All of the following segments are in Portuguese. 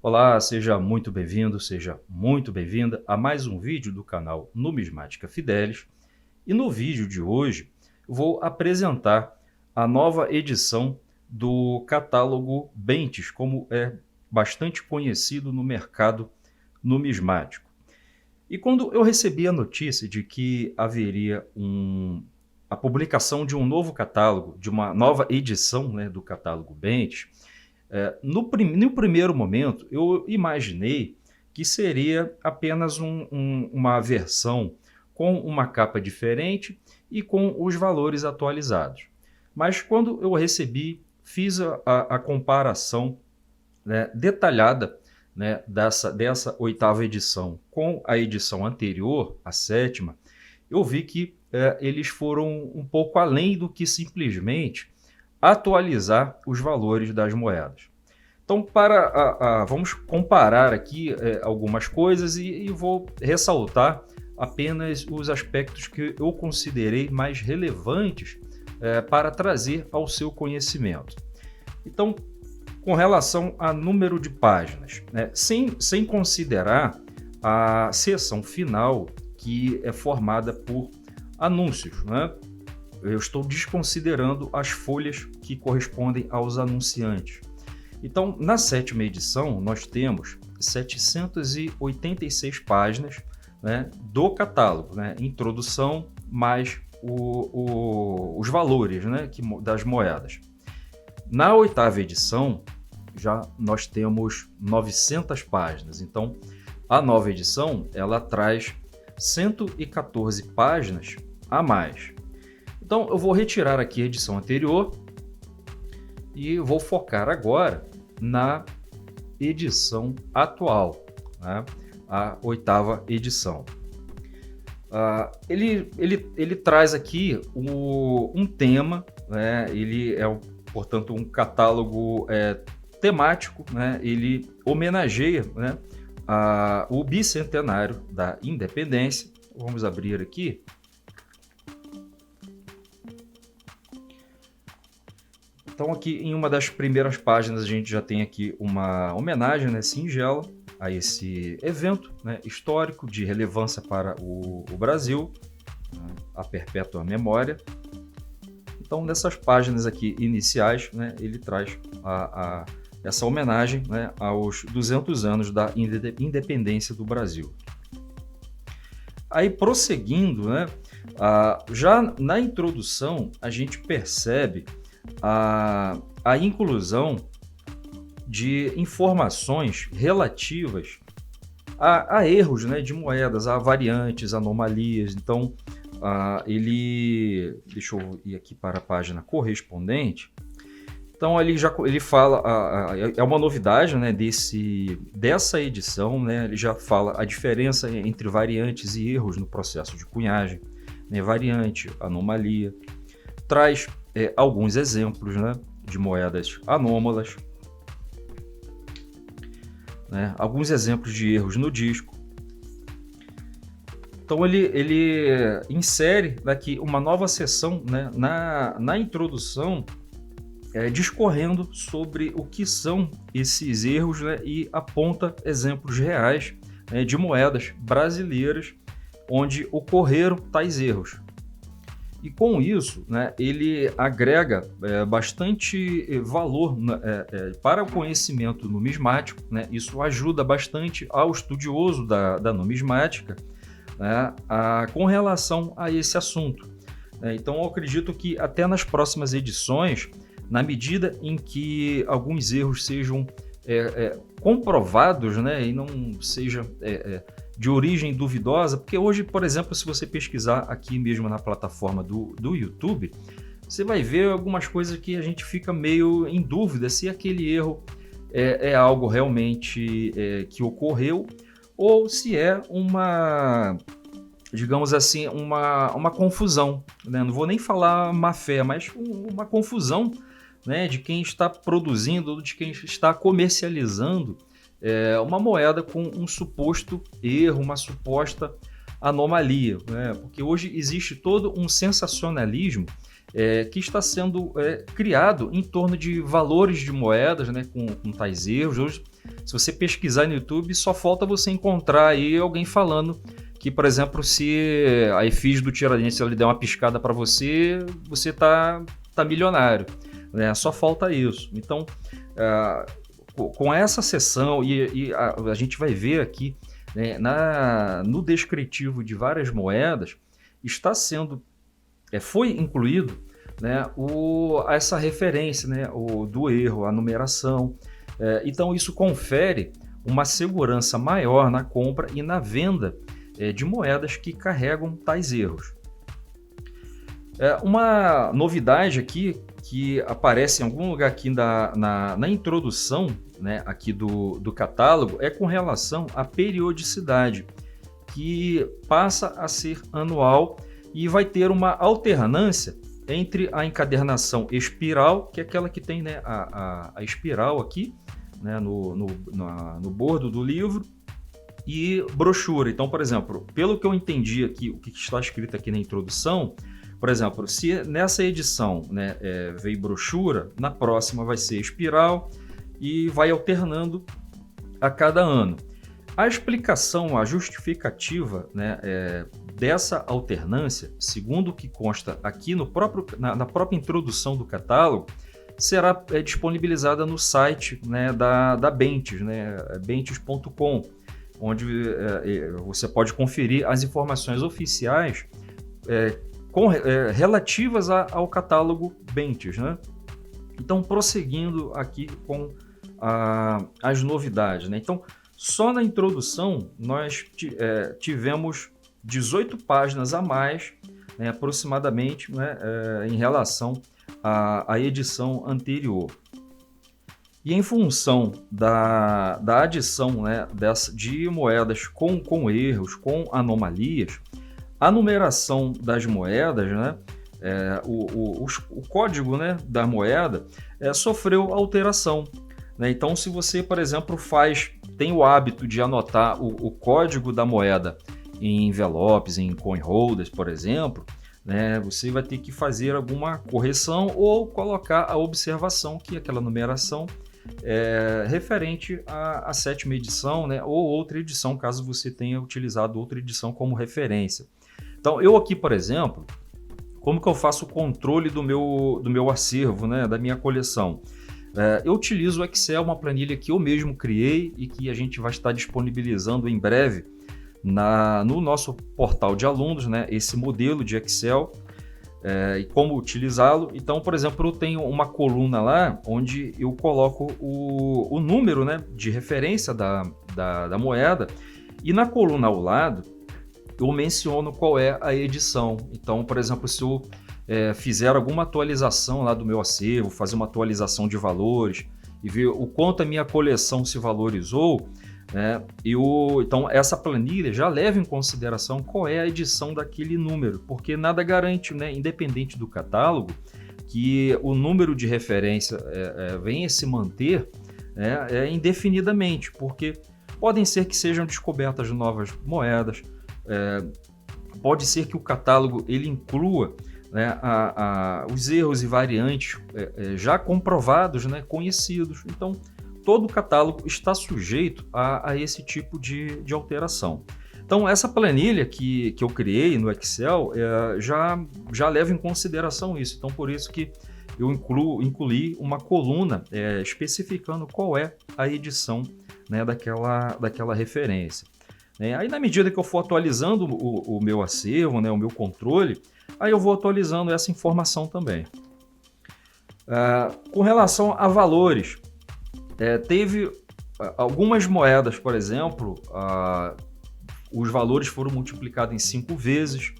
Olá, seja muito bem-vindo, seja muito bem-vinda a mais um vídeo do canal Numismática Fidelis. E no vídeo de hoje vou apresentar a nova edição do catálogo Bentes, como é bastante conhecido no mercado numismático. E quando eu recebi a notícia de que haveria a publicação de um novo catálogo, de uma nova edição, né, do catálogo Bentes, no primeiro momento, eu imaginei que seria apenas uma versão com uma capa diferente e com os valores atualizados. Mas quando eu recebi, fiz a comparação, né, detalhada, né, dessa oitava edição com a edição anterior, a sétima, eu vi que eles foram um pouco além do que simplesmente atualizar os valores das moedas. Então, vamos comparar aqui algumas coisas e vou ressaltar apenas os aspectos que eu considerei mais relevantes para trazer ao seu conhecimento. Então, com relação a número de páginas, né, sem considerar a seção final, que é formada por anúncios, né? Eu estou desconsiderando as folhas que correspondem aos anunciantes. Então, na sétima edição, nós temos 786 páginas, né, do catálogo, né, introdução mais os valores, né, das moedas. Na oitava edição, já nós temos 900 páginas. Então, a nova edição ela traz 114 páginas a mais. Então, eu vou retirar aqui a edição anterior e vou focar agora na edição atual, né? A oitava edição. Ele traz aqui um tema, né? Ele é, portanto, um catálogo temático, né? Ele homenageia, né, o bicentenário da independência. Vamos abrir aqui. Então, aqui em uma das primeiras páginas, a gente já tem aqui uma homenagem, né, singela a esse evento, né, histórico de relevância para o Brasil, né, a perpétua memória. Então, nessas páginas aqui iniciais, né, ele traz essa homenagem, né, aos 200 anos da independência do Brasil. Aí, prosseguindo, né, já na introdução, a gente percebe a inclusão de informações relativas a erros, né, de moedas, a variantes, anomalias. Então, deixa eu ir aqui para a página correspondente. Então, ele fala, é uma novidade, né, dessa edição, né, ele já fala a diferença entre variantes e erros no processo de cunhagem, né, variante, anomalia, traz alguns exemplos, né, de moedas anômalas, né, alguns exemplos de erros no disco. Então ele insere aqui uma nova seção, né, na introdução, discorrendo sobre o que são esses erros, né, e aponta exemplos reais, né, de moedas brasileiras onde ocorreram tais erros. E com isso, né, ele agrega bastante valor para o conhecimento numismático, né? Isso ajuda bastante ao estudioso da numismática, né, com relação a esse assunto. Então, eu acredito que até nas próximas edições, na medida em que alguns erros sejam comprovados, né, e não seja de origem duvidosa, porque hoje, por exemplo, se você pesquisar aqui mesmo na plataforma do YouTube, você vai ver algumas coisas que a gente fica meio em dúvida se aquele erro é algo realmente que ocorreu ou se é digamos assim, uma confusão, né? Não vou nem falar má fé, mas uma confusão, né, de quem está produzindo, de quem está comercializando uma moeda com um suposto erro, uma suposta anomalia, né? Porque hoje existe todo um sensacionalismo que está sendo criado em torno de valores de moedas, né, com tais erros. Hoje, Se você pesquisar no YouTube, só falta você encontrar aí alguém falando que, por exemplo, se a efígie do Tiradentes ele der uma piscada para você, você tá milionário, né? Só falta isso. Então, com essa seção, e a gente vai ver aqui, né, no descritivo de várias moedas, foi incluído, né, essa referência, né, do erro, a numeração. Então, isso confere uma segurança maior na compra e na venda de moedas que carregam tais erros. Uma novidade aqui que aparece em algum lugar aqui na introdução, né, aqui do catálogo é com relação à periodicidade, que passa a ser anual e vai ter uma alternância entre a encadernação espiral, que é aquela que tem, né, a espiral aqui, né, no bordo do livro, e brochura. Então, por exemplo, pelo que eu entendi aqui, o que está escrito aqui na introdução, por exemplo, se nessa edição, né, veio brochura, na próxima vai ser espiral e vai alternando a cada ano. A explicação, a justificativa, né, dessa alternância, segundo o que consta aqui na própria introdução do catálogo, será disponibilizada no site, né, da Bentes, né, bentes.com, onde você pode conferir as informações oficiais relativas ao catálogo Bentes, né? Então, prosseguindo aqui com as novidades, né? Então, só na introdução nós tivemos 18 páginas a mais, né, aproximadamente, né, em relação à edição anterior. E em função da adição, né, de moedas com erros, com anomalias, a numeração das moedas, né, o código, né, da moeda sofreu alteração, né? Então, se você, por exemplo, tem o hábito de anotar o código da moeda em envelopes, em coin holders, por exemplo, né, você vai ter que fazer alguma correção ou colocar a observação que aquela numeração referente à 7ª edição, né, ou outra edição, caso você tenha utilizado outra edição como referência. Então, eu aqui, por exemplo, como que eu faço o controle do meu acervo, né, da minha coleção? Eu utilizo o Excel, uma planilha que eu mesmo criei e que a gente vai estar disponibilizando em breve no nosso portal de alunos, né, esse modelo de Excel. E como utilizá-lo. Então, por exemplo, eu tenho uma coluna lá onde eu coloco o número, né, de referência da moeda, e na coluna ao lado eu menciono qual é a edição. Então, por exemplo, se eu fizer alguma atualização lá do meu acervo, fazer uma atualização de valores e ver o quanto a minha coleção se valorizou, então essa planilha já leva em consideração qual é a edição daquele número, porque nada garante, né, independente do catálogo, que o número de referência venha se manter indefinidamente, porque podem ser que sejam descobertas novas moedas, pode ser que o catálogo ele inclua, né, os erros e variantes já comprovados, né, conhecidos. Então, todo o catálogo está sujeito a esse tipo de alteração. Então, essa planilha que eu criei no Excel já leva em consideração isso. Então, por isso que eu incluí uma coluna especificando qual é a edição, né, daquela referência. Aí, na medida que eu for atualizando o meu acervo, né, o meu controle, aí eu vou atualizando essa informação também. Com relação a valores, teve algumas moedas, por exemplo, os valores foram multiplicados em 5 vezes.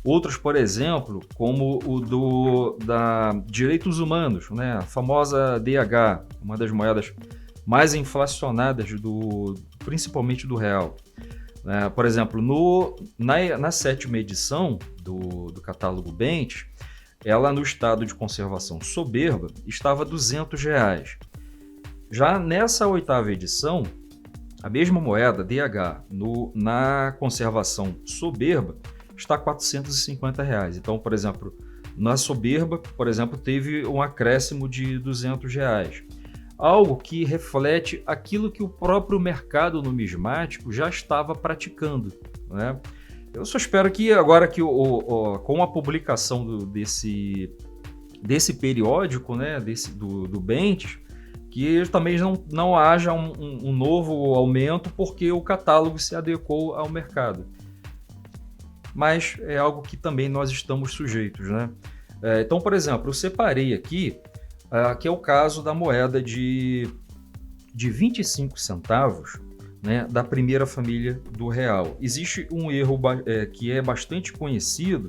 Outros, por exemplo, como o da Direitos Humanos, né? A famosa DH, uma das moedas mais inflacionadas, principalmente do real. Por exemplo, na 7ª edição do catálogo Bentes, ela no estado de conservação soberba estava R$ 200. Já nessa 8ª edição, a mesma moeda, DH, na conservação soberba, está R$ 450. Então, por exemplo, na soberba, por exemplo, teve um acréscimo de R$ 200. algo que reflete aquilo que o próprio mercado numismático já estava praticando, né? Eu só espero que agora que com a publicação desse periódico, né, do Bentes, que também não haja um novo aumento porque o catálogo se adequou ao mercado. Mas é algo que também nós estamos sujeitos, né? Então, por exemplo, eu separei aqui, que é o caso da moeda de 25 centavos, né, da primeira família do real. Existe um erro que é bastante conhecido,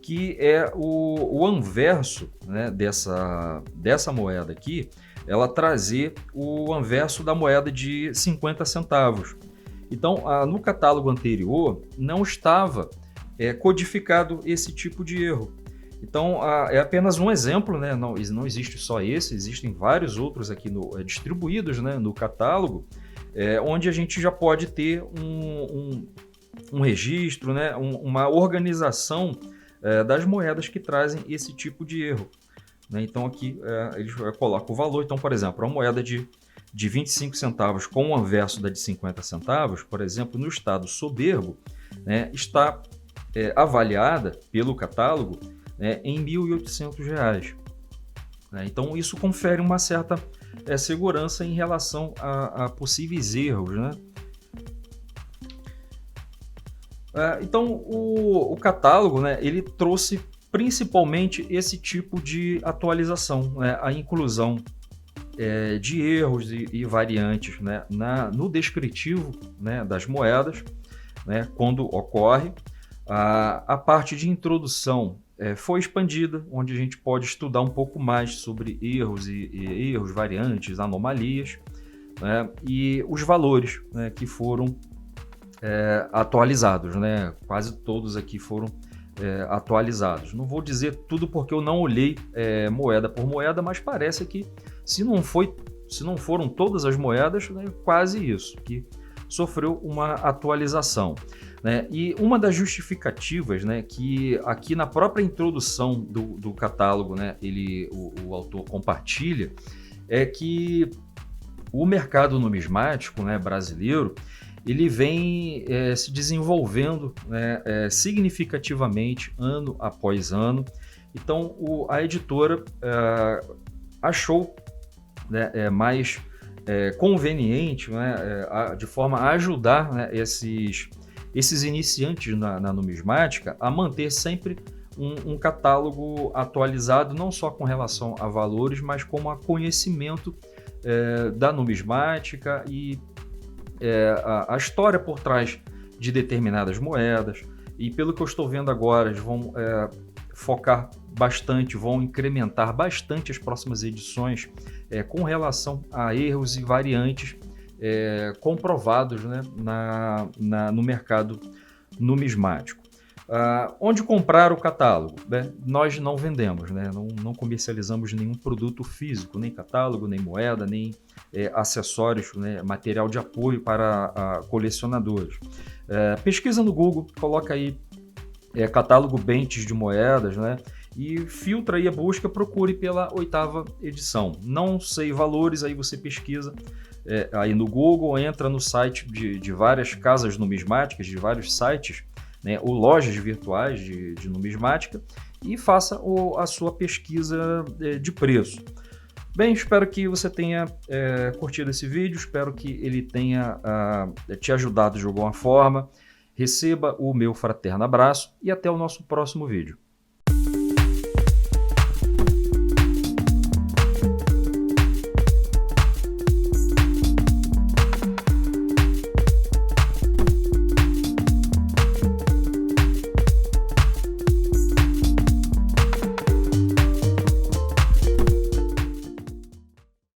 que é o anverso, né, dessa moeda aqui, ela trazer o anverso da moeda de 50 centavos. Então, no catálogo anterior, não estava codificado esse tipo de erro. Então, é apenas um exemplo, né? Não existe só esse, existem vários outros aqui distribuídos, né, no catálogo, onde a gente já pode ter um registro, né, uma organização das moedas que trazem esse tipo de erro, né? Então, aqui eles colocam o valor. Então, por exemplo, a moeda de 25 centavos com o anverso da de 50 centavos, por exemplo, no estado soberbo, né, está avaliada pelo catálogo em R$ 1.800. Né? Então, isso confere uma certa segurança em relação a possíveis erros, né? Então, o catálogo, né, ele trouxe principalmente esse tipo de atualização, né? A inclusão de erros e variantes, né, no descritivo, né, das moedas, né, quando ocorre. A parte de introdução foi expandida, onde a gente pode estudar um pouco mais sobre erros erros, variantes, anomalias, né, e os valores, né, que foram atualizados, né? Quase todos aqui foram atualizados. Não vou dizer tudo porque eu não olhei moeda por moeda, mas parece que se não foram todas as moedas, né, quase isso, que sofreu uma atualização, né? E uma das justificativas, né, que aqui na própria introdução do catálogo, né, o autor compartilha, é que o mercado numismático, né, brasileiro, ele vem se desenvolvendo, né, significativamente ano após ano. Então, a editora achou, né, mais conveniente, né, de forma a ajudar, né, esses iniciantes na numismática a manter sempre um catálogo atualizado, não só com relação a valores, mas como a conhecimento da numismática e a história por trás de determinadas moedas. E pelo que eu estou vendo agora, eles vão focar bastante, vão incrementar bastante as próximas edições com relação a erros e variantes comprovados, né, no mercado numismático. Onde comprar o catálogo? Né? Nós não vendemos, né? Não comercializamos nenhum produto físico, nem catálogo, nem moeda, nem acessórios, né? Material de apoio para colecionadores. Pesquisa no Google, coloca aí catálogo Bentes de moedas, né? E filtra aí a busca, procure pela 8ª edição. Não sei valores, aí você pesquisa aí no Google, entra no site de várias casas numismáticas, de vários sites, né, ou lojas virtuais de numismática, e faça a sua pesquisa de preço. Bem, espero que você tenha curtido esse vídeo, espero que ele tenha te ajudado de alguma forma. Receba o meu fraterno abraço e até o nosso próximo vídeo.